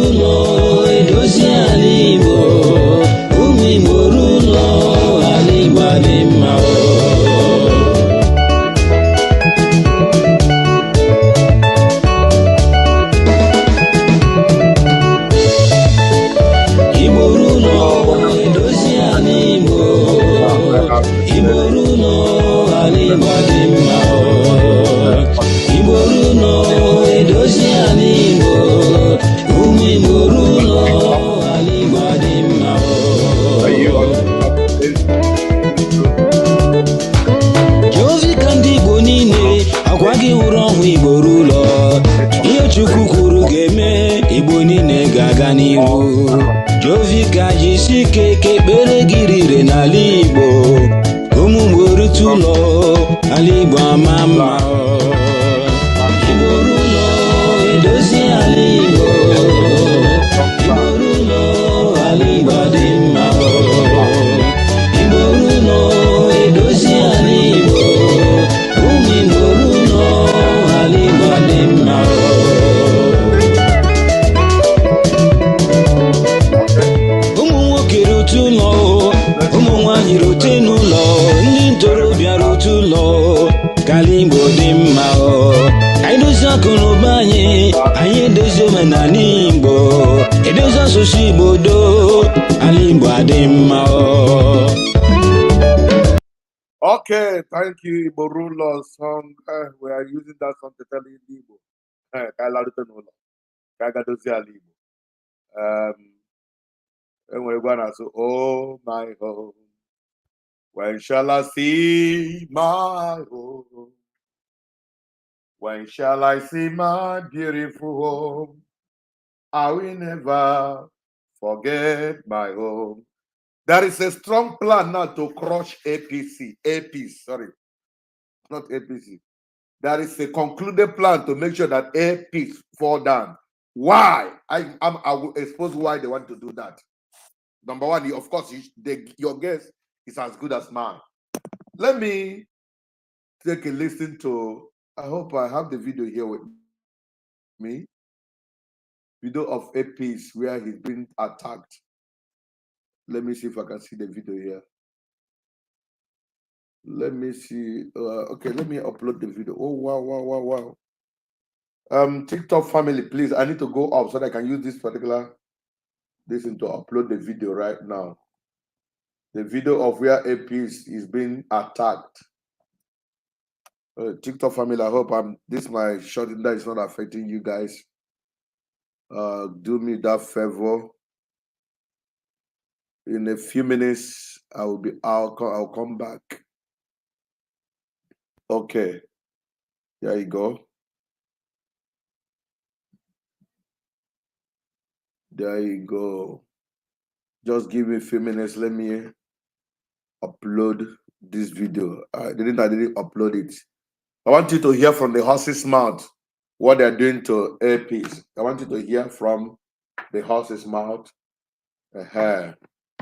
Igborulo edozi alibo, umu Igborulo aligbadimma. Igborulo edozi alibo, Igborulo aligbadimma. Igborulo edozi alibo, umu Igborulo aligbadimma. Jovi kandi Igbo niile agwa gị wụrụ ọhụ Igborulo, ihe Chukwu kwuru ga-eme, Igbo niile ga-aga n'ihu. Jovi ka jisi ike ka ekpere gị rire n'ala Igbo, ụmụ Igbo rute ụlọ, ala Igbo ama mma. Igborulo edozi ala Igbo, Igborulo ala Igbo dị mma. Igborulo edozi ala Igbo, ụmụ Igborulo ala Igbo dị mma. Ụmụ nwoke rute ụlọ, ụmụ nwanyị rute n'ụlọ, ndị ntorobịa rute ụlọ, ka ala Igbo dị mma. Anyị dozie akụ na ụba anyị edozi omenala Igbo, edozi asụsụ Igbo doo, ala Igbo adị mma. Okay, thank you, Igborulo song. We are using that song to tell you Igbo. And we're gonna say, oh my home, when shall I see my home? When shall I see my beautiful home? I will never forget my home. There is a strong plan now to crush APC, sorry, not APC. There is a concluded plan to make sure that APC fall down. Why? I will expose why they want to do that. Number one, of course, your guess is as good as mine. Let me take a listen to, I hope I have the video here with me. Video of APC where he's been attacked. Let me see if I can see the video here. Let me see. Okay, let me upload the video. Oh, wow. TikTok family, please. I need to go up so that I can use this particular to upload the video right now. The video of where APC is being attacked. TikTok family, I hope this my shot in that is not affecting you guys. Do me that favor. In a few minutes, I'll come back. Okay. There you go. There you go. Just give me a few minutes. Let me upload this video. I didn't upload it. I want you to hear from the horse's mouth what they're doing to APs. I want you to hear from the horse's mouth.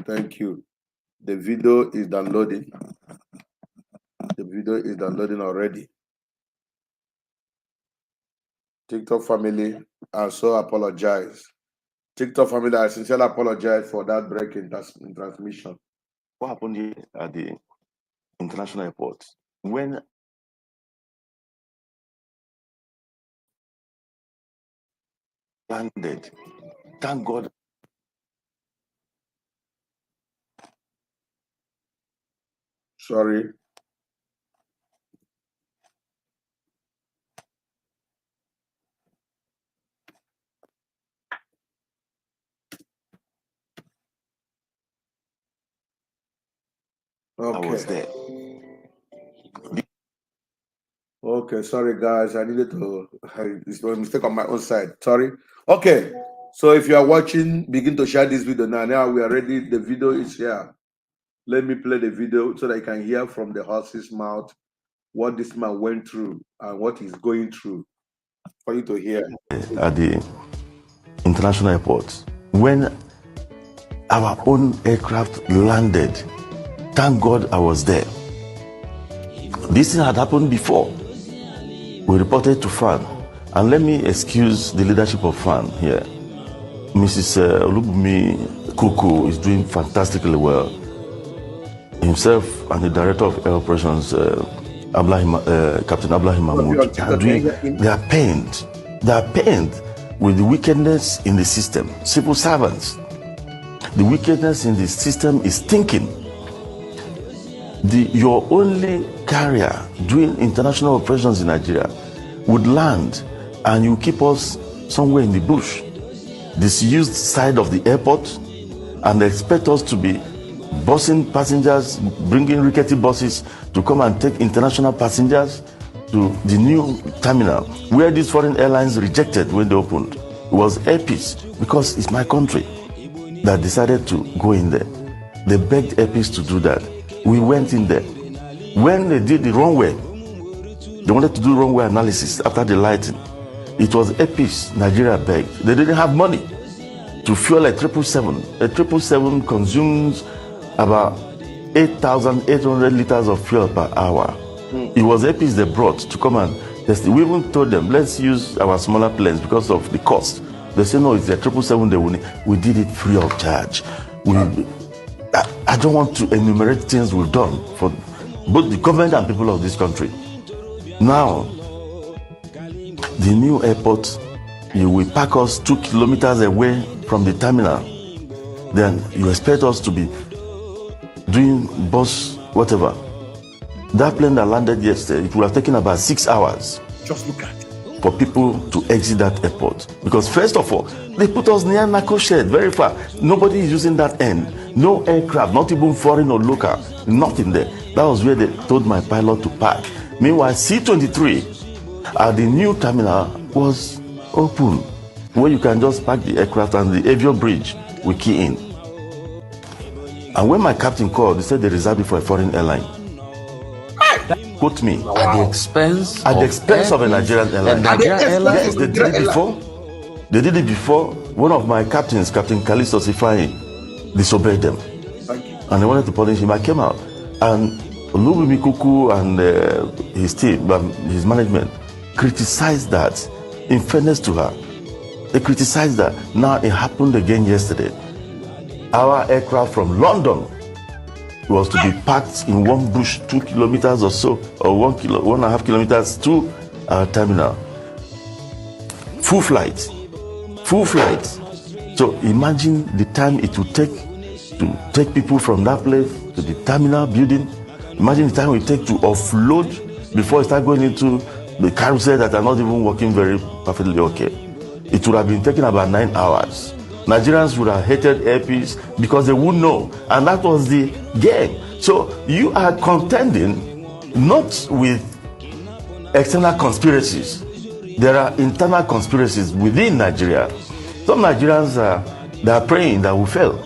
Thank you. The video is downloading. The video is downloading already. TikTok family, I so apologize. TikTok family, I sincerely apologize for that break in transmission. What happened here at the international airport? When landed, thank God. Sorry. Okay. I was there. Okay, sorry guys. I needed to. It's a mistake on my own side. Sorry. Okay. So if you are watching, begin to share this video now. Now we are ready. The video is here. Let me play the video so that I can hear from the horse's mouth what this man went through and what he's going through for you to hear. At the international airport, when our own aircraft landed, thank God I was there. This thing had happened before. We reported to FAN, and let me excuse the leadership of FAN here. Mrs. Olubumi Kuku is doing fantastically well. Himself and the director of air operations, Captain Ablahim Mahmoud, they are pained. They are pained with the wickedness in the system. Civil servants, the wickedness in the system is thinking. Your only carrier doing international operations in Nigeria would land and you keep us somewhere in the bush, disused side of the airport, and expect us to be busing passengers, bringing rickety buses to come and take international passengers to the new terminal where these foreign airlines rejected when they opened. It was Airpeace, because it's my country, that decided to go in there. They begged Airpeace to do that. We went in there. When they did the runway, they wanted to do runway analysis after the lighting. It was Airpeace Nigeria begged. They didn't have money to fuel a 777. A 777 consumes about 8,800 liters of fuel per hour. It was Airpeace they brought to come and test it. We even told them, let's use our smaller planes because of the cost. They said, no, it's the 777 they will need. We did it free of charge. I don't want to enumerate things we've done for both the government and people of this country. Now, the new airport, you will park us 2 kilometers away from the terminal. Then you expect us to be doing bus, whatever. That plane that landed yesterday, it would have taken about 6 hours. Just look at it. For people to exit that airport. Because first of all, they put us near Nako Shed, very far. Nobody is using that end. No aircraft, not even foreign or local, nothing there. That was where they told my pilot to park. Meanwhile, C-23 at the new terminal was open, where you can just park the aircraft and the avion bridge will key in. And when my captain called, he said they reserved it for a foreign airline. Quote me. At the expense of a Nigerian airline. Yes, they did it before. They did it before. One of my captains, Captain Kalisto Sifai, disobeyed them. And they wanted to punish him. I came out. And Olubumi Kuku and his team, his management, criticized that. In fairness to her, they criticized that. Now it happened again yesterday. Our aircraft from London was to be parked in one bush 2 kilometers or so, or 1.5 kilometers to our terminal. Full flight. So imagine the time it would take to take people from that place to the terminal building. Imagine the time it take to offload before you start going into the carousel that are not even working very perfectly okay. It would have been taking about 9 hours. Nigerians would have hated Airpeace because they wouldn't know. And that was the game. So you are contending not with external conspiracies. There are internal conspiracies within Nigeria. Some Nigerians they are praying that we fail.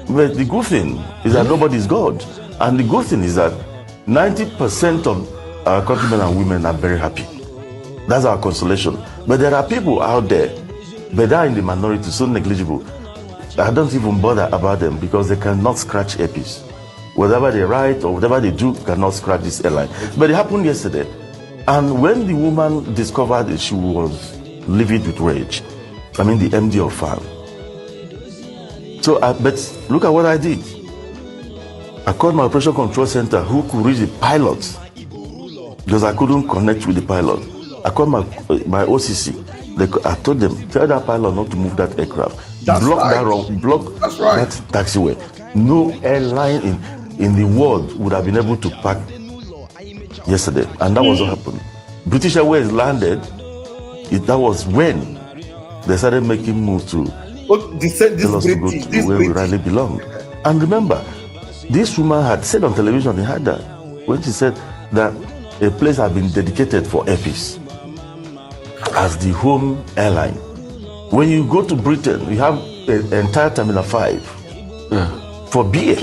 But the good thing is that nobody is God. And the good thing is that 90% of our countrymen and women are very happy. That's our consolation. But there are people out there, but they are in the minority, so negligible. I don't even bother about them because they cannot scratch Airpeace. Whatever they write or whatever they do cannot scratch this airline. But it happened yesterday. And when the woman discovered it, she was livid with rage. I mean, the MD of FAM. So, but look at what I did. I called my operation control center who could reach the pilot because I couldn't connect with the pilot. I called my OCC. I told them, tell that pilot not to move that aircraft. Block that taxiway. No airline in the world would have been able to park yesterday. And that was what happened. British Airways landed. That was when they started making moves to tell us to go to where we really belong. And remember, this woman had said on television, they had that, when she said that a place had been dedicated for Airpeace as the home airline. When you go to Britain, you have an entire Terminal 5 for beer.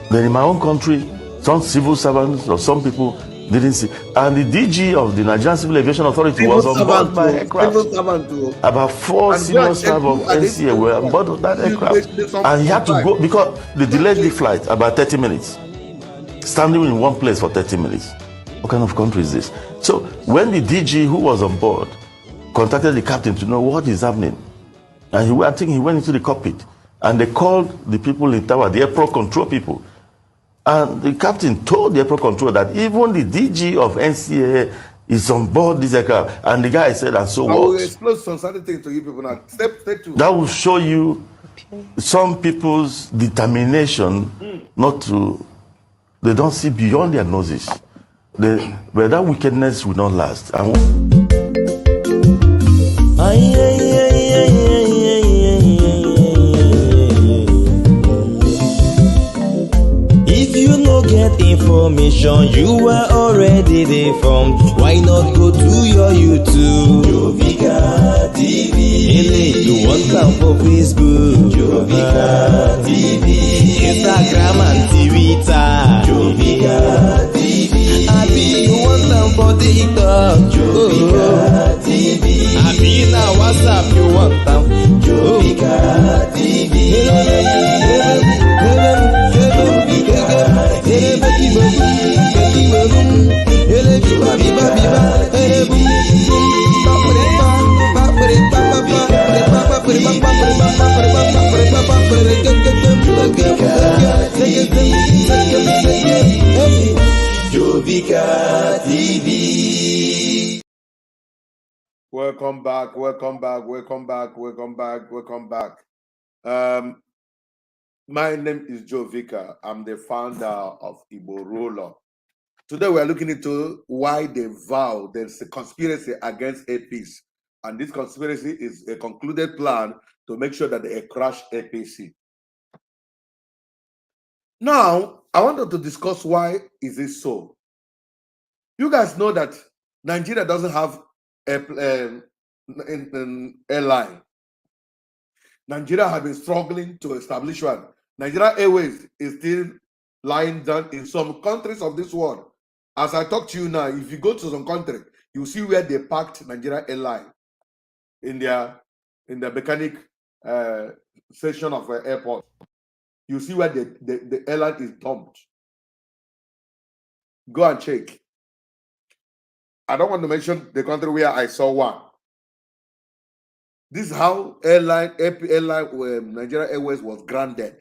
Then in my own country, some civil servants or some people didn't see. And the DG of the Nigerian Civil Aviation Authority was on board my aircraft. About 4 senior staff of NCA were on board of that aircraft. And he had to go because they delayed the flight about 30 minutes. Standing in one place for 30 minutes. What kind of country is this? So when the DG who was on board contacted the captain to know what is happening, And I think he went into the cockpit. And they called the people in tower, the airport control people. And the captain told the airport control that even the DG of NCAA is on board this aircraft. And the guy said, and so I will what? explain some certain things to you people now. Step 2. That will show you some people's determination not to, they don't see beyond their noses. But that wickedness will not last. If you no get information, you are already deformed. Why not go to your YouTube? Jovika TV. You want come for Facebook? Jovika TV. Instagram and Twitter. Jovika TV. Abi you want come for TikTok? Jovika TV. Abi na WhatsApp you want come? Jovika TV. Jovika TV. Welcome back. My name is Jovika. I'm the founder of Igbo Roller. Today we are looking into why they vow there's a conspiracy against APC. And this conspiracy is a concluded plan to make sure that they crash APC. Now, I wanted to discuss why is this so. You guys know that Nigeria doesn't have an airline. Nigeria has been struggling to establish one. Nigeria Airways is still lying down in some countries of this world. As I talk to you now, if you go to some country, you see where they parked Nigeria Airline in their mechanic section of the airport. You see where the airline is dumped. Go and check. I don't want to mention the country where I saw one. This is how Nigeria Airways was granted.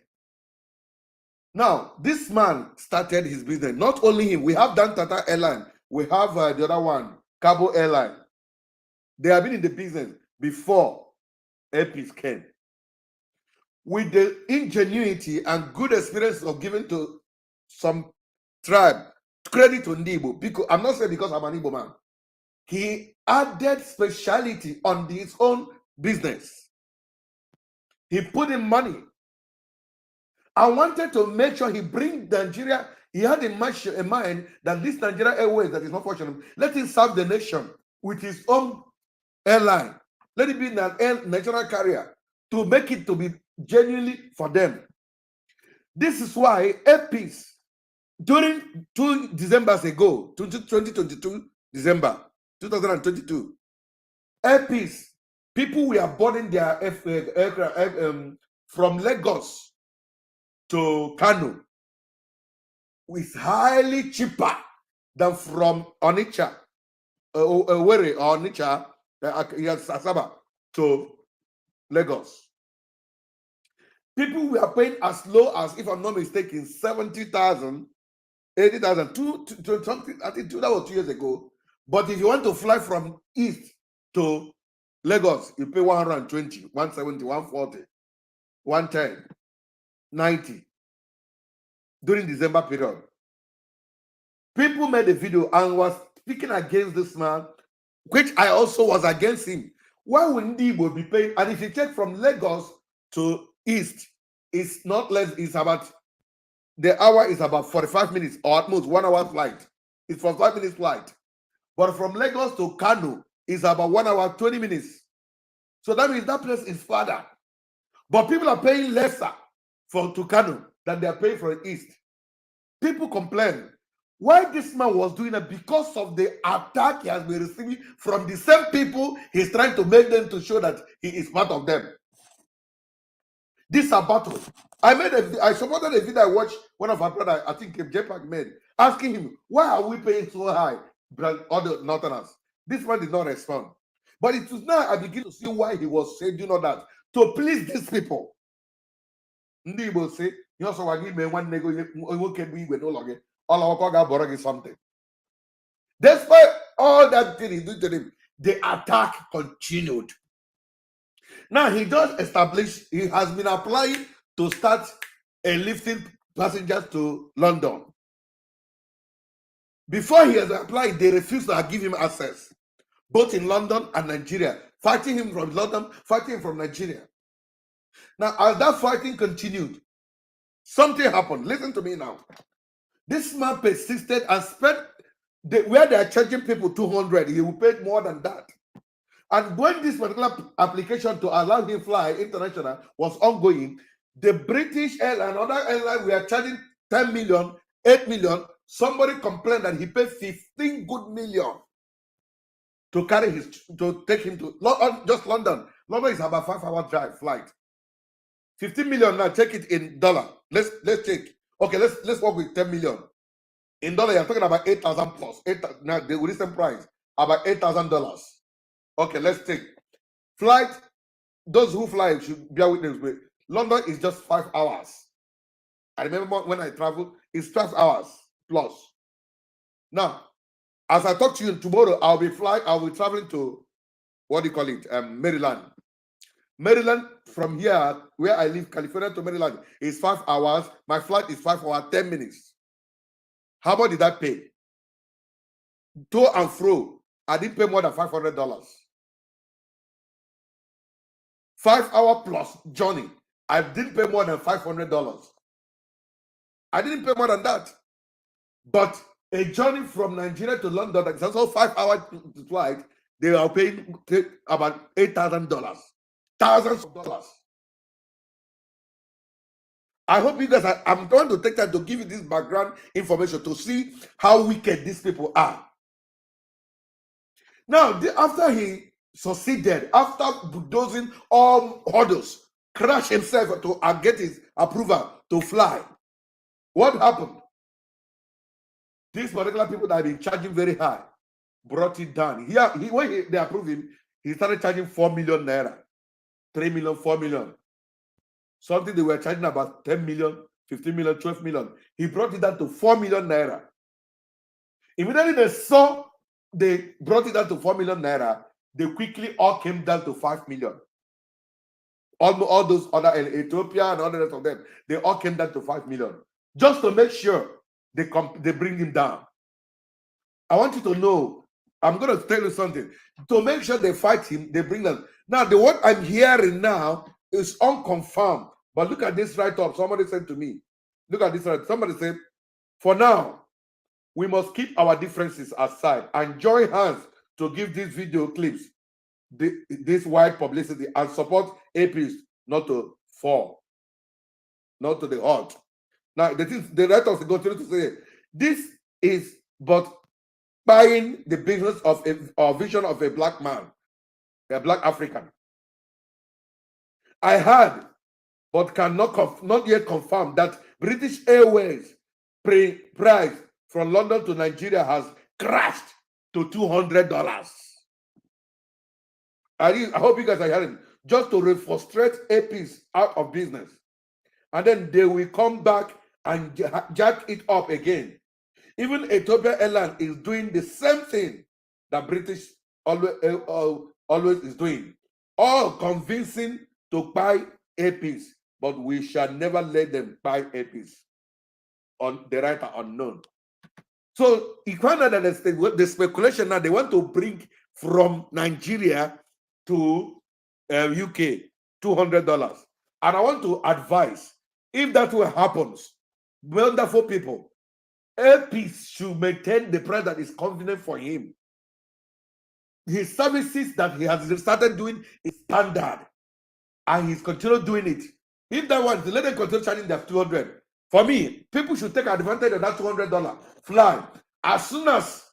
Now, this man started his business. Not only him, we have Dan Tata Airline. We have the other one, Cabo Airline. They have been in the business before APC came. With the ingenuity and good experience of giving to some tribe, credit to Ndibo, because I'm not saying because I'm an Igbo man. He added speciality on his own business. He put in money. I wanted to make sure he bring Nigeria. He had in mind that this Nigeria Airways that is not fortunate, let him serve the nation with his own airline. Let it be an national carrier to make it to be genuinely for them. This is why APC, during 2 Decembers ago, 2022 December 2022, APC, people were boarding their aircraft from Lagos to Kano is highly cheaper than from Onitsha, Onitsha, Asaba to Lagos. People were paying as low as, if I'm not mistaken, 70,000, 80,000, something. I think that was 2 years ago. But if you want to fly from east to Lagos, you pay 120, 170, 140, 110, 90 during December period. People made a video and was speaking against this man, which I also was against him. Why would Ndibo be paying? And if you check from Lagos to east, it's not less, it's about, the hour is about 45 minutes or at most 1 hour flight. It's 45 minutes flight. But from Lagos to Kano is about 1 hour, 20 minutes. So that means that place is farther. But people are paying lesser to Kano than they are paying for the east. People complain. Why this man was doing it? Because of the attack he has been receiving from the same people he's trying to make them to show that he is part of them. This is a battle. I supported a video I watched one of our brothers, I think JPAC made, asking him, why are we paying so high, all the northerners? This man did not respond. But it was now I begin to see why he was saying, you know, that to please these people. Ndị Igbo say, you also want to give me one nego, you can be with no longer. All our got borrowing something. Despite all that thing he did to them, the attack continued. Now he just established, he has been applying to start a lifting passengers to London. Before he has applied, they refused to give him access, both in London and Nigeria, fighting him from London, fighting him from Nigeria. Now, as that fighting continued, something happened. Listen to me now. This man persisted and spent where they are charging people 200, he will pay more than that. And when this particular application to allow him fly international was ongoing, the British airline, other airline, we are charging 10 million, 8 million. Somebody complained that he paid 15 good million to take him to not just London. London is about 5-hour drive flight. 15 million now, take it in dollar. Let's check. Okay, let's work with 10 million. In dollar, you're talking about 8,000 plus. Now the recent price, about $8,000. Okay, let's take flight. Those who fly should bear witness with. London is just 5 hours. I remember when I traveled, it's 12 hours plus. Now, as I talk to you tomorrow, I'll be traveling to what do you call it? Maryland. Maryland from here, where I live, California to Maryland, is 5 hours. My flight is 5 hours, 10 minutes. How much did I pay? To and fro, I didn't pay more than $500. 5 hour plus journey, I didn't pay more than $500. I didn't pay more than that. But a journey from Nigeria to London, that's also 5 hour flight, they are paying about $8,000. Thousands of dollars. I hope you guys I'm going to take time to give you this background information to see how wicked these people are. Now, after he succeeded, after bulldozing all hurdles, crashed himself to get his approval to fly, what happened? These particular people that have been charging very high brought it down. When they approved him, he started charging 4 million naira, 3 million, 4 million. Something they were charging about 10 million, 15 million, 12 million. He brought it down to 4 million naira. Immediately they brought it down to 4 million naira, they quickly all came down to 5 million. All those other Ethiopia and all the rest of them, they all came down to 5 million. Just to make sure they bring him down. I want you to know, I'm going to tell you something. To make sure they fight him, they bring them. Now, what I'm hearing now is unconfirmed. But look at this write-up. Somebody said to me, look at this write-up. Somebody said, for now, we must keep our differences aside and join hands to give these video clips this wide publicity and support APs not to fall, not to the earth. Now, the write-up continue to say, this is but buying the business of a vision of a black man, a black African. I heard, but cannot not yet confirm that British Airways price from London to Nigeria has crashed to $200. I hope you guys are hearing. Just to frustrate APs out of business. And then they will come back and jack it up again. Even Ethiopia Airlines is doing the same thing that British always is doing. All convincing to buy APs, but we shall never let them buy APs on the right or unknown. So you find out that the speculation now, they want to bring from Nigeria to UK $200. And I want to advise, if that will happen, wonderful people, APs should maintain the price that is convenient for him. His services that he has started doing is standard, and he's continued doing it. If that one, let them continue charging their 200. For me, people should take advantage of that $200 fly. As soon as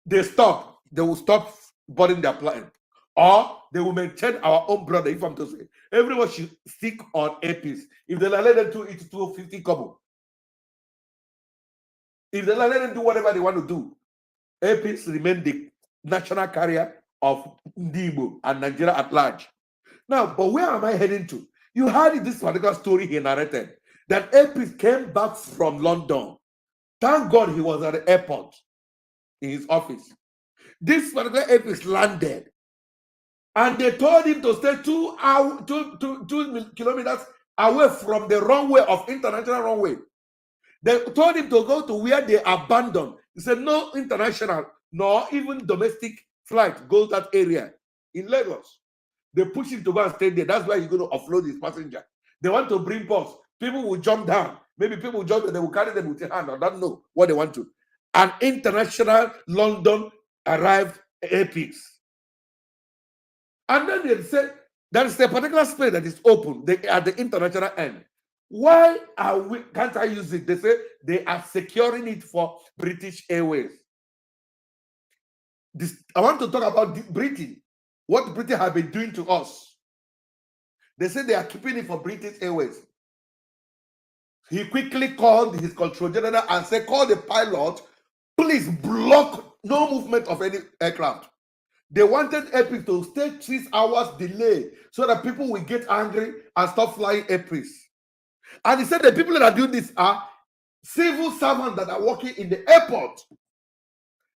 they stop, they will stop boarding their plane, or they will maintain our own brother. If I'm to say, everyone should stick on APs. If they let them do it, 250 kobo. If they let them do whatever they want to do, APs remain the national carrier of Ndibo and Nigeria at large. Now, but where am I heading to? You heard this particular story he narrated that Apis came back from London. Thank God he was at the airport in his office. This particular Apis landed, and they told him to stay 2 kilometers away from the runway of international runway. They told him to go to where they abandoned. He said, no international, nor even domestic flight goes that area in Lagos. They push him to go and stay there. That's why he's going to offload his passenger. They want to bring boats. People will jump down. Maybe people will jump and they will carry them with their hand. I don't know what they want to. An international London arrived Apex. And then they said, there is a particular space that is open at the international end. Why can't I use it? They say they are securing it for British Airways. I want to talk about Britain. What Britain have been doing to us. They say they are keeping it for British Airways. He quickly called his control general and said, call the pilot, please block no movement of any aircraft. They wanted Apex to stay 6 hours delay so that people will get angry and stop flying Apex. And he said the people that are doing this are civil servants that are working in the airport.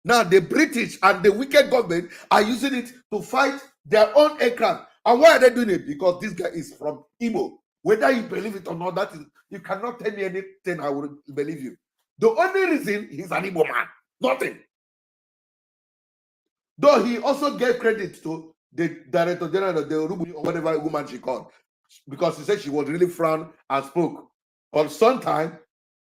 Now the British and the wicked government are using it to fight their own aircraft. And why are they doing it? Because this guy is from Imo. Whether you believe it or not, that is, you cannot tell me anything, I will believe you. The only reason he's an Igbo man, nothing. Though he also gave credit to the director general of the Rubu or whatever woman she called, because she said she was really frowned and spoke. But sometimes,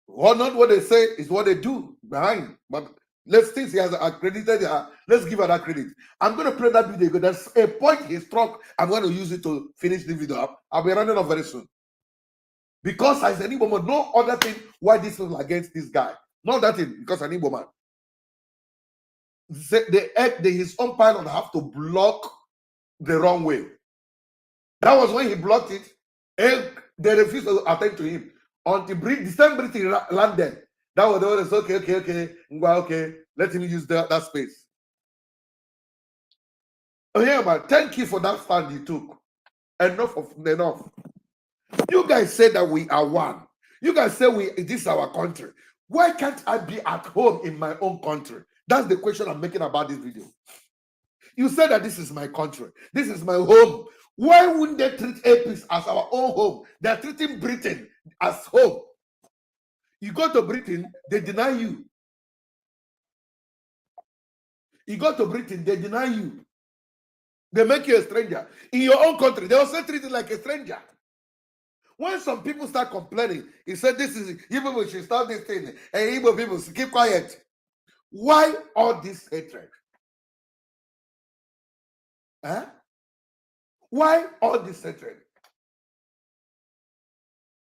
not what they say is what they do behind. But let's think he has accredited her. Let's give her that credit. I'm going to play that video because there's a point he struck. I'm going to use it to finish the video up. I'll be running off very soon. Because as an Igbo man, no other thing why this is against this guy. Not that thing, because an Igbo man. His own pilot have to block the runway. That was when he blocked it, and they refused to attend to him until the same British landed. That was the one that said, okay, let him use that space. Oh yeah, man, thank you for that stand you took. Enough. You guys say that we are one. You guys say this is our country. Why can't I be at home in my own country? That's the question I'm making about this video. You said that this is my country. This is my home. Why wouldn't they treat Apex as our own home? They're treating Britain as home. You go to Britain, they deny you. You go to Britain, they deny you. They make you a stranger. In your own country, they also treat you like a stranger. When some people start complaining, he said, this is, you people should stop this thing. And Igbo people should keep quiet. Why all this hatred? Huh? Why all this hatred?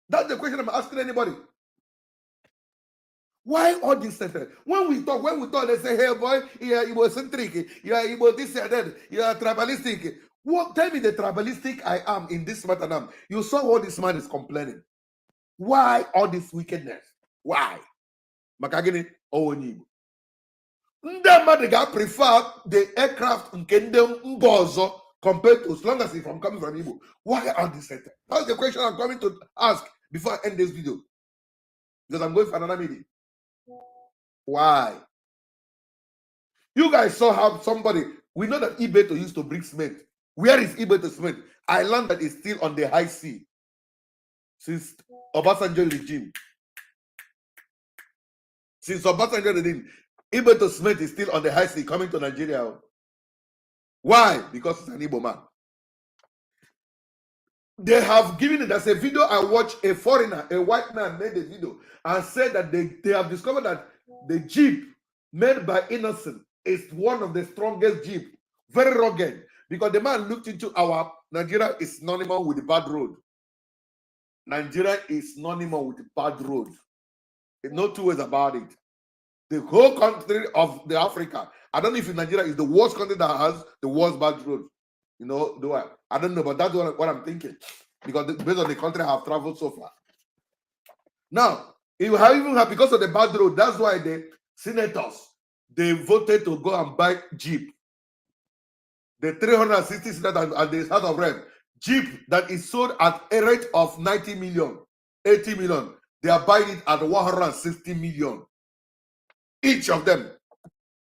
That's the question I'm asking anybody. Why all this hatred? When we talk, they say, hey boy, you are Igbo-centric, you are Igbo this and that, you are tribalistic. What, tell me the tribalistic I am in this matter now. You saw what this man is complaining. Why all this wickedness? Why? Makagini Owonibu. Ndemadiga prefer the aircraft Nkendem Mbozo compared to as long as it's coming from Igbo. Why are this hatred? That's the question I'm coming to ask before I end this video. Because I'm going for another meeting. Why? You guys saw how somebody, we know that Ibeto used to bring cement. Where is Ibeto cement? I learned that it's still on the high sea since Obasanjo regime. Since Obasanjo regime, Ibeto cement is still on the high sea coming to Nigeria. Why? Because it's an Igbo man. They have given it as a video. I watched a foreigner, a white man made a video and said that they have discovered that the Jeep made by Innocent is one of the strongest Jeep, very rugged, because the man looked into our Nigeria is synonymous with the bad road. Nigeria is synonymous with the bad road. There's no two ways about it. The whole country of the Africa, I don't know if Nigeria is the worst country that has the worst bad road. You know, I don't know, but that's what I'm thinking. Because based on the country I have traveled so far. Now, because of the bad road, that's why the senators, they voted to go and buy Jeep. the 360 seater and the House of Rep, Jeep that is sold at a rate of 90 million, 80 million, they are buying it at 160 million. Each of them.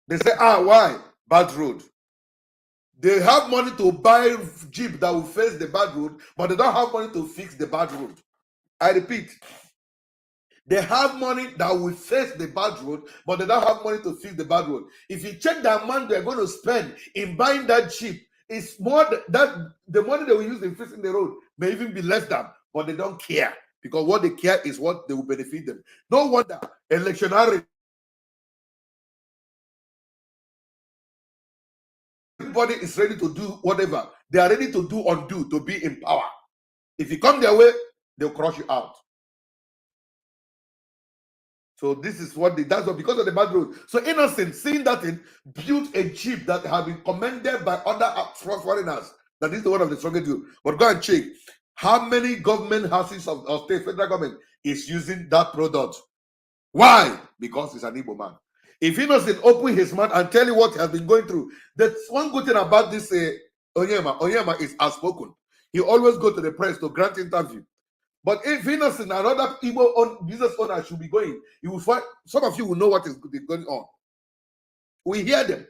They say, why? Bad road. They have money to buy Jeep that will face the bad road, but they don't have money to fix the bad road. I repeat, they have money that will face the bad road, but they don't have money to fix the bad road. If you check the amount they're going to spend in buying that Jeep, it's more that the money they will use in fixing the road may even be less than, but they don't care, because what they care is what they will benefit them. No wonder electionary. Everybody is ready to do whatever. They are ready to do undo to be in power. If you come their way, they'll crush you out. So this is what that's what, because of the bad road. So Innocent, seeing that thing, built a Jeep that had been commended by other foreigners. That is the one of the strongest deal. But go and check how many government houses of state, federal government is using that product. Why? Because he's an Igbo man. If Innocent open his mouth and tell you what he has been going through, that's one good thing about this Onyema is outspoken. He always go to the press to grant interview. But if Innocent and other Igbo business owners should be going, you will find some of you will know what is going on. We hear them.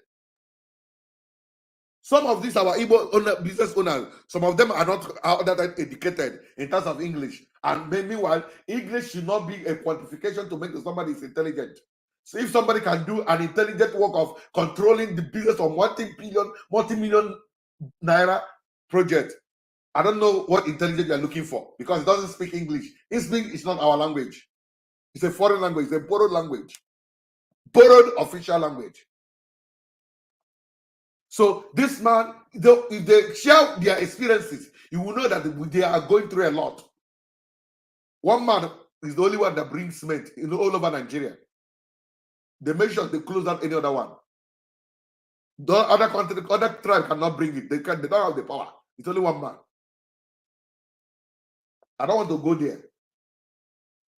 Some of these our Igbo business owners, some of them are not that educated in terms of English. And meanwhile, English should not be a qualification to make somebody is intelligent. So if somebody can do an intelligent work of controlling the business of multi-million naira project, I don't know what intelligence you are looking for, because it doesn't speak English. It's not our language. It's a foreign language. It's a borrowed language. Borrowed official language. So this man, if they share their experiences, you will know that they are going through a lot. One man is the only one that brings cement all over Nigeria. They make sure they close out any other one. The other country, other tribe cannot bring it. They don't have the power. It's only one man. I don't want to go there.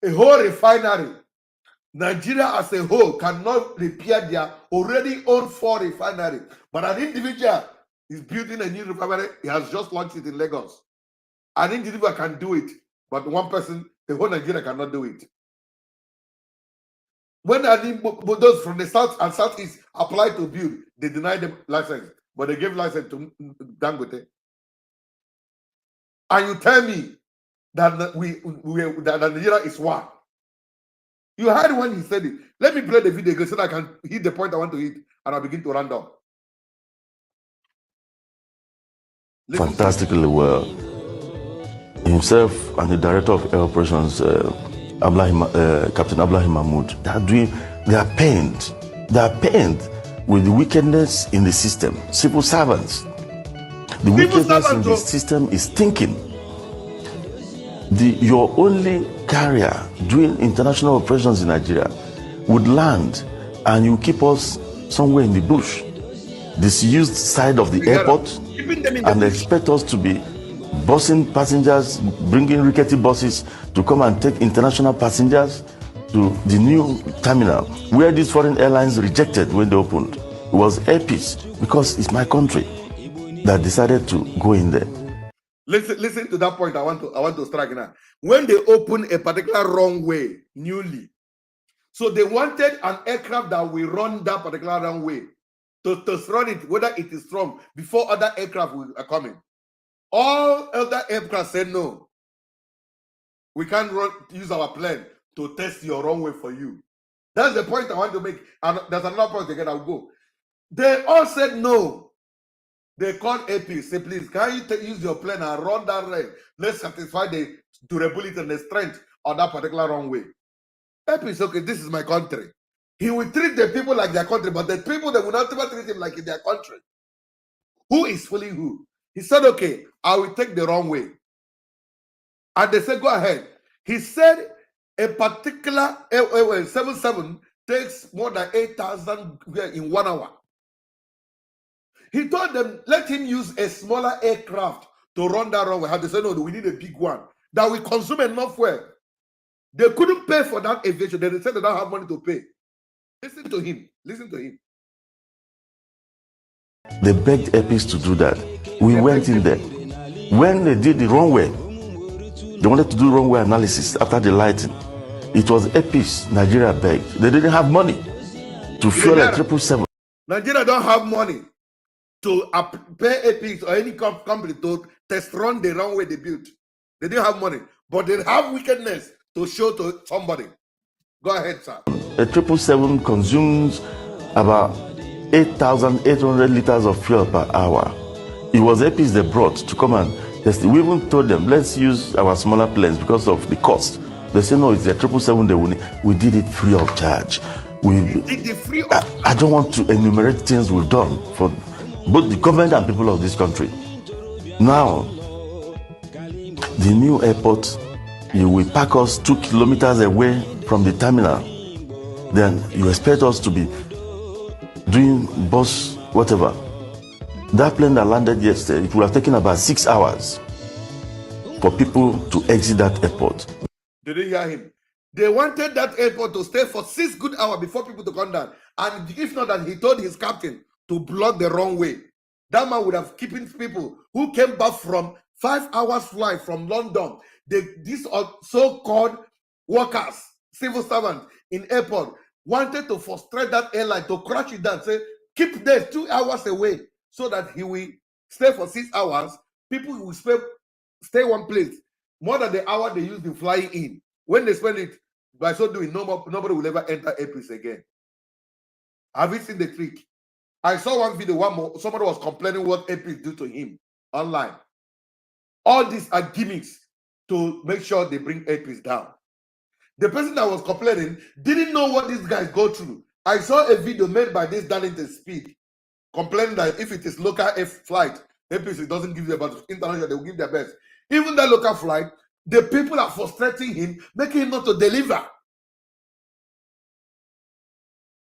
A whole refinery, Nigeria as a whole cannot repair their already owned 4 refineries. But an individual is building a new refinery. He has just launched it in Lagos. An individual can do it, but one person, the whole Nigeria cannot do it. When those from the south and southeast applied to build, they denied them license, but they gave license to Dangote. And you tell me that that Nigeria is one. You heard when he said it. Let me play the video again so that I can hit the point I want to hit, and I'll begin to run down. Fantastically well. Himself and the director of air operations, Captain Ablahi Mahmoud, they are pained. They are pained with the wickedness in the system. Civil servants. The wickedness in the system is thinking. Your only carrier doing international operations in Nigeria would land and you keep us somewhere in the bush, disused side of the airport, and expect us to be busing passengers, bringing rickety buses to come and take international passengers to the new terminal where these foreign airlines rejected when they opened. It was Airpeace, because it's my country that decided to go in there. Listen to that point. I want to strike now. When they open a particular runway newly, so they wanted an aircraft that will run that particular runway to run it, whether it is strong, before other aircraft are coming. All other aircraft said no. We can't use our plane to test your runway for you. That's the point I want to make. And there's another point again. I'll go. They all said no. They called AP, say, please, can you use your plane and run that rail? Let's satisfy the durability and the strength of that particular runway. AP is okay, this is my country. He will treat the people like their country, but the people that will not ever treat him like in their country. Who is fooling who? He said, okay, I will take the runway. And they said, go ahead. He said a particular 77 takes more than 8,000 in 1 hour. He told them, let him use a smaller aircraft to run that runway. How they said, no, we need a big one that will consume enough fuel. They couldn't pay for that aviation. They said they don't have money to pay. Listen to him. Listen to him. They begged Epis to do that. We went in there. When they did the runway, they wanted to do runway analysis after the lighting. It was Epis Nigeria begged. They didn't have money to fuel a 777. Nigeria don't have money to pay Epis or any company to test run the runway they built. They didn't have money, but they have wickedness to show to somebody. Go ahead, sir. A 777 consumes about 8,800 liters of fuel per hour. It was Epis they brought to come and test it. We even told them, let's use our smaller planes because of the cost. They say, no, it's a 777 they will need. We did it free of charge. I don't want to enumerate things we've done for both the government and people of this country. Now, the new airport, you will park us 2 kilometers away from the terminal. Then you expect us to be doing bus, whatever. That plane that landed yesterday, it would have taken about 6 hours for people to exit that airport. Did you hear him? They wanted that airport to stay for 6 good hours before people to come down. And if not that, he told his captain to block the runway. That man would have keeping people who came back from 5 hours flight from London. These are so-called workers, civil servants in airport, wanted to frustrate that airline to crash it down, say, keep there 2 hours away so that he will stay for 6 hours. People will stay one place more than the hour they used in flying in. When they spend it, by so doing, nobody will ever enter Epis again. Have you seen the trick? I saw one video, somebody was complaining what Epis do to him online. All these are gimmicks to make sure they bring Epis down. The person that was complaining didn't know what these guys go through. I saw a video made by this Darlington Speed complaining that if it is local flight, Epis doesn't give them, but international, they will give their best. Even that local flight, the people are frustrating him, making him not to deliver.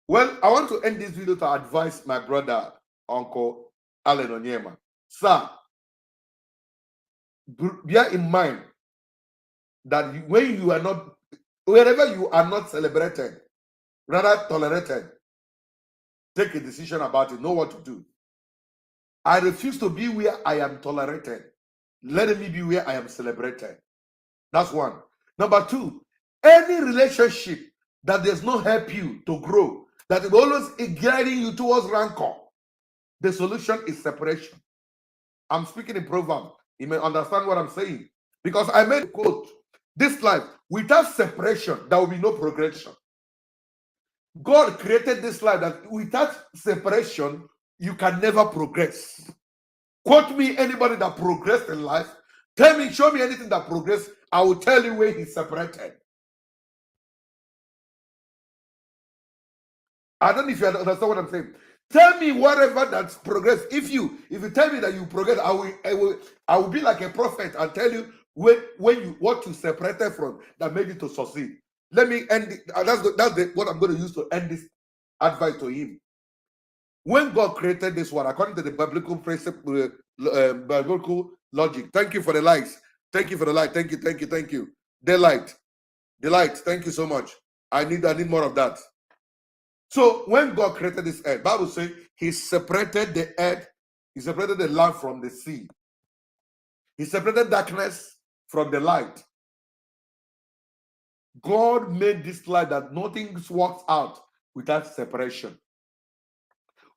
Well, I want to end this video to advise my brother, Uncle Allen Onyema. Sir, bear in mind that wherever you are not celebrated, rather tolerated, take a decision about it, know what to do. I refuse to be where I am tolerated. Let me be where I am celebrated. That's one. Number two, any relationship that does not help you to grow, that is always guiding you towards rancor, the solution is separation. I'm speaking in Proverbs. You may understand what I'm saying. Because I made a quote, this life, without separation, there will be no progression. God created this life that without separation, you can never progress. Quote me anybody that progressed in life. Tell me, show me anything that progressed. I will tell you where he's separated. I don't know if you understand what I'm saying. Tell me whatever that's progressed. If you tell me that you progress, I will be like a prophet and tell you what you separated from that made you to succeed. Let me end it. That's what I'm going to use to end this advice to him. When God created this one, according to the biblical principle, biblical logic. Thank you for the likes. Thank you for the light. Thank you. Delight. Thank you so much. I need more of that. So when God created this earth, Bible says he separated the earth, he separated the land from the sea. He separated darkness from the light. God made this light that nothing works out without separation.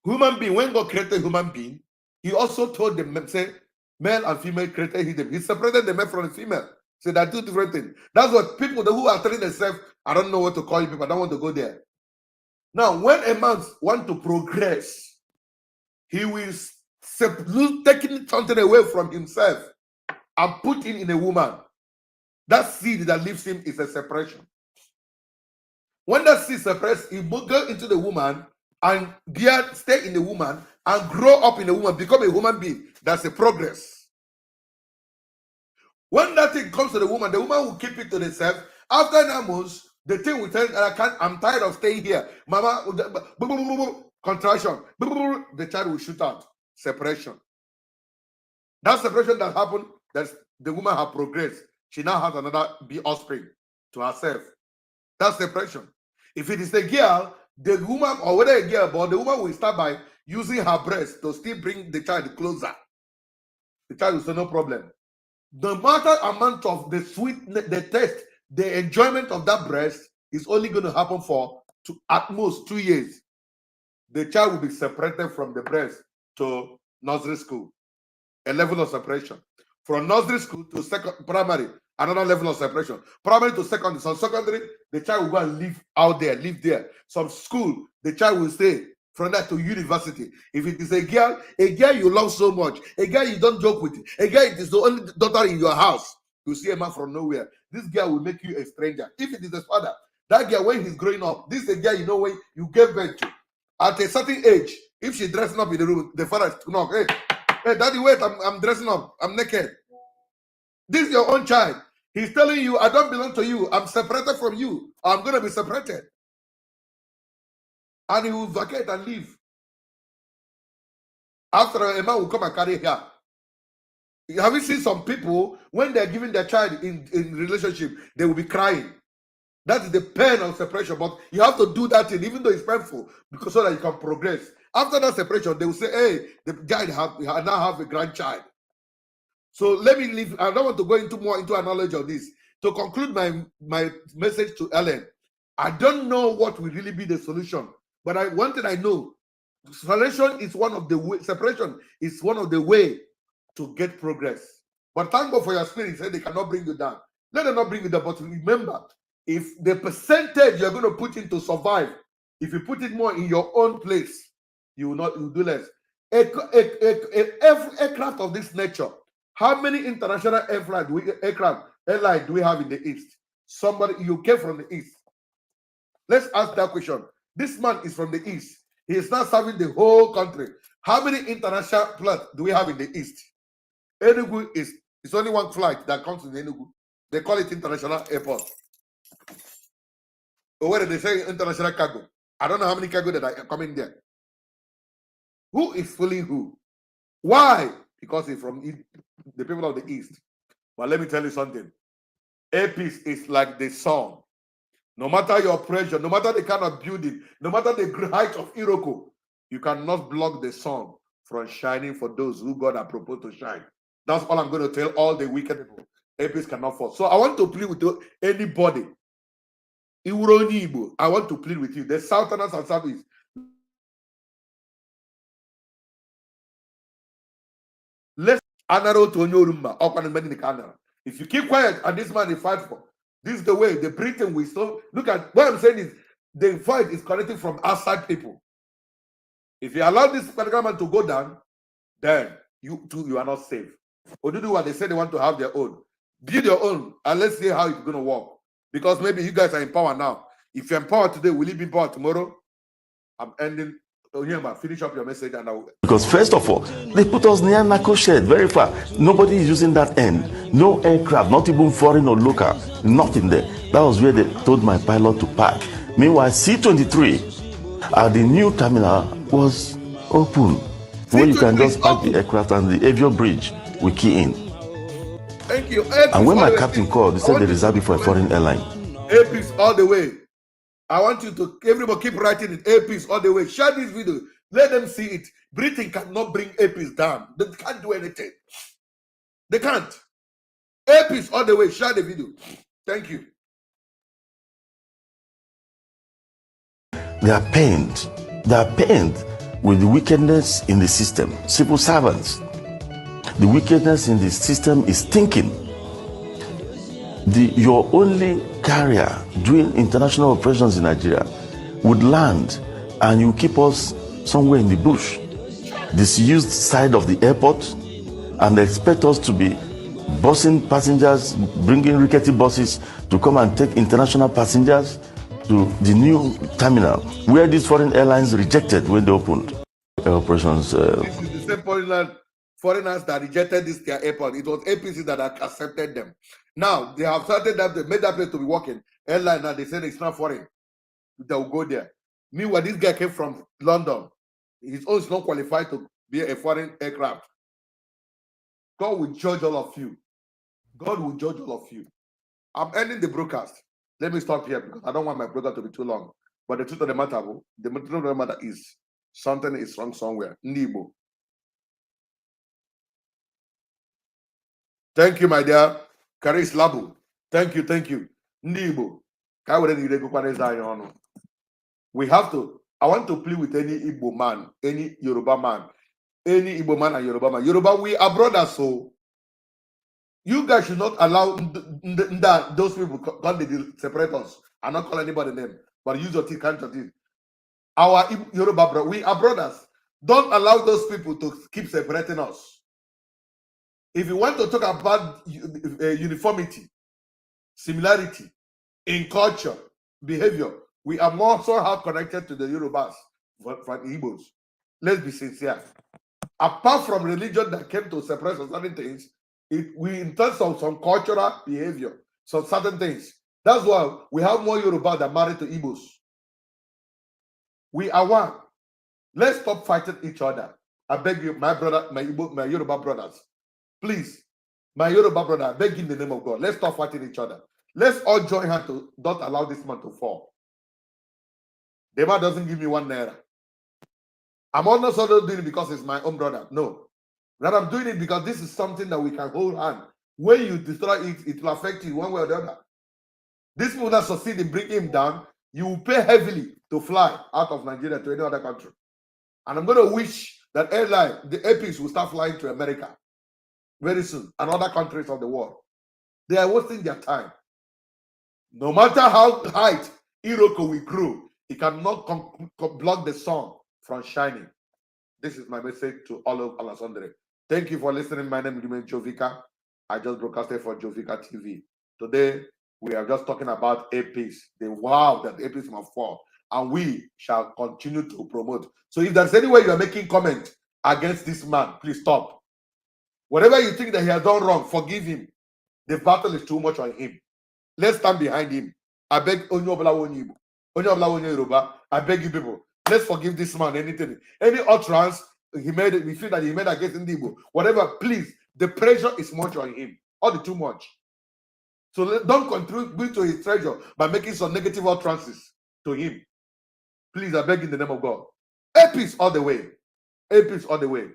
Human being, when God created human being, he also told them, say, male and female created him. He separated the male from the female. So they're two different things. That's what people who are telling themselves, I don't know what to call you people, I don't want to go there. Now, when a man wants to progress, he will taking something away from himself and put it in a woman. That seed that leaves him is a separation. When that seed separates, he will go into the woman and stay in the woman and grow up in a woman, become a human being. That's a progress. When that thing comes to the woman will keep it to herself. After 9 months, the thing will tell her, I'm tired of staying here. Mama, contraction. The child will shoot out. Separation. That separation that happened, that the woman has progressed. She now has another offspring to herself. That's separation. If it is a girl, the woman, or whether a girl, but the woman will start by using her breast to still bring the child closer. The child will say, no problem. The matter amount of the sweetness, the taste, the enjoyment of that breast is only going to happen for at most 2 years. The child will be separated from the breast to nursery school, a level of separation. From nursery school to primary, another level of separation. Primary to secondary. Some secondary, the child will go and live out there, live there. Some school, the child will stay. From that to university. If it is a girl you love so much, a girl you don't joke with, a girl it is the only daughter in your house, you see a man from nowhere. This girl will make you a stranger. If it is a father, that girl when he's growing up, this is a girl you know when you gave birth to. At a certain age, if she's dressing up in the room, the father knock, hey, daddy, wait, I'm dressing up, I'm naked. This is your own child. He's telling you, I don't belong to you. I'm separated from you. I'm going to be separated. And he will vacate and leave. After a man will come and carry her. Have you seen some people, when they're giving their child in relationship, they will be crying. That is the pain of separation. But you have to do that thing, even though it's painful, because so that you can progress. After that separation, they will say, hey, the guy now have a grandchild. So let me leave. I don't want to go into a knowledge of this. To conclude my message to Ellen, I don't know what will really be the solution. But one thing I know, separation is one of the way to get progress. But thank God for your spirit. Say they cannot bring you down. Let them not bring you down. But remember, if the percentage you're going to put in to survive, if you put it more in your own place, you will do less. Aircraft of this nature. How many international airline do we have in the East? You came from the East. Let's ask that question. This man is from the East. He is not serving the whole country. How many international flights do we have in the East? Enugu is only one flight that comes to Enugu. They call it international airport. Or whether they say international cargo. I don't know how many cargo that are coming there. Who is fooling who? Why? Because he's from the people of the East. But let me tell you something. Airpeace is like the sun. No matter your pressure, no matter the kind of building, no matter the height of Iroko, you cannot block the sun from shining for those who God has proposed to shine. That's all I'm going to tell all the wicked people. Airpeace cannot fall. So I want to plead with anybody. I want to plead with you. The Southerners and Southeast. Let's if you keep quiet and this man is fight for, this is the way the Britain will stop. Look at what I'm saying is the fight is connected from outside people. If you allow this particular man to go down, then you are not safe. Or do what they say they want to have their own. Build your own and let's see how it's going to work. Because maybe you guys are in power now. If you're in power today, will you be in power tomorrow? I'm ending. Finish up your message and I will. Because first of all, they put us near Nako Shed, very far. Nobody is using that end. No aircraft, not even foreign or local, nothing there. That was where they told my pilot to park. Meanwhile, C-23 at the new terminal was open, where you can just park the aircraft and the avion bridge will key in. Thank you. And when my captain called, he said they reserved it for a foreign airline. Airpeace all the way. I want you to, everybody keep writing it, Airpeace all the way. Share this video. Let them see it. Britain cannot bring Airpeace down. They can't do anything. They can't. Airpeace all the way. Share the video. Thank you. They are pained. They are pained with the wickedness in the system. Civil servants. The wickedness in the system is thinking. Your only carrier doing international operations in Nigeria would land and you keep us somewhere in the bush, disused side of the airport, and expect us to be busing passengers, bringing rickety buses to come and take international passengers to the new terminal where these foreign airlines rejected when they opened operations. This is the same foreigners that rejected their airport. It was APC that accepted them. Now they have started that, they made that place to be working. Airline now they said it's not foreign. They will go there. Meanwhile, this guy came from London. His own is not qualified to be a foreign aircraft. God will judge all of you. God will judge all of you. I'm ending the broadcast. Let me stop here because I don't want my broadcast to be too long. But the truth of the matter is Something is wrong somewhere. Ndibo. Thank you, my dear. Karis Labu. Thank you. Ndibo. We have to. I want to plead with any Igbo man, any Yoruba man, any Igbo man and Yoruba man. Yoruba, we are brothers, so you guys should not allow those people come separate us. I'm not calling anybody name, but use your teeth, count your teeth. Our Yoruba brother, we are brothers. Don't allow those people to keep separating us. If you want to talk about uniformity, similarity in culture, behavior, we are more so connected to the Yorubas from Igbos. Let's be sincere. Apart from religion that came to separate certain things, we in terms of some cultural behavior, some certain things. That's why we have more Yoruba that married to Igbos. We are one. Let's stop fighting each other. I beg you, my brother, my Yoruba brothers, please, my Yoruba brother, I beg you in the name of God, let's stop fighting each other. Let's all join hands to not allow this man to fall. The man doesn't give me 1 naira. I'm not sort doing it because it's my own brother. No. That I'm doing it because this is something that we can hold hand. When you destroy it, it will affect you one way or the other. This people that succeed in bringing him down, you will pay heavily to fly out of Nigeria to any other country. And I'm going to wish that airline, the APs will start flying to America very soon and other countries of the world. They are wasting their time. No matter how high Iroko will grow, it cannot block the sun from shining. This is my message to all of Alessandre. Thank you for listening. My name is Jovika. I just broadcasted for Jovika TV. Today, we are just talking about APs, the wow that APs must fall. And we shall continue to promote. So if there's any way you are making comment against this man, please stop. Whatever you think that he has done wrong, forgive him. The battle is too much on him. Let's stand behind him. I beg Yoruba. I beg you people. Let's forgive this man. Anything, any utterance he made, we feel that he made against Ndibo, whatever. Please, the pressure is much on him. All the too much. So don't contribute to his treasure by making some negative utterances to him. Please, I beg in the name of God. Apis all the way. Apis all the way.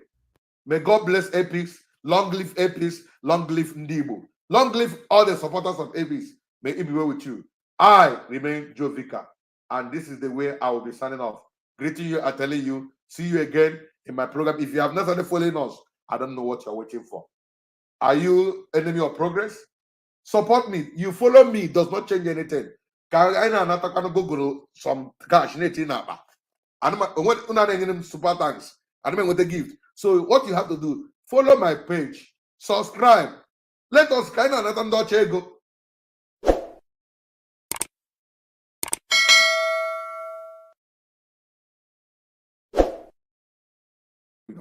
May God bless Apis. Long live Apis. Long live Ndibo. Long live all the supporters of Apis. May it be well with you. I remain Jovika. And this is the way I will be signing off. Greeting you and telling you, see you again in my program. If you have not started following us, I don't know what you're waiting for. Are you enemy of progress? Support me. You follow me does not change anything. I go some cash. Super thanks. I don't want to give. So what you have to do, follow my page, subscribe. Let us kind of go.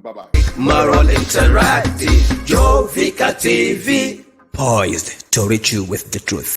Bye-bye. Moral Interactive, Jovika TV, poised to reach you with the truth.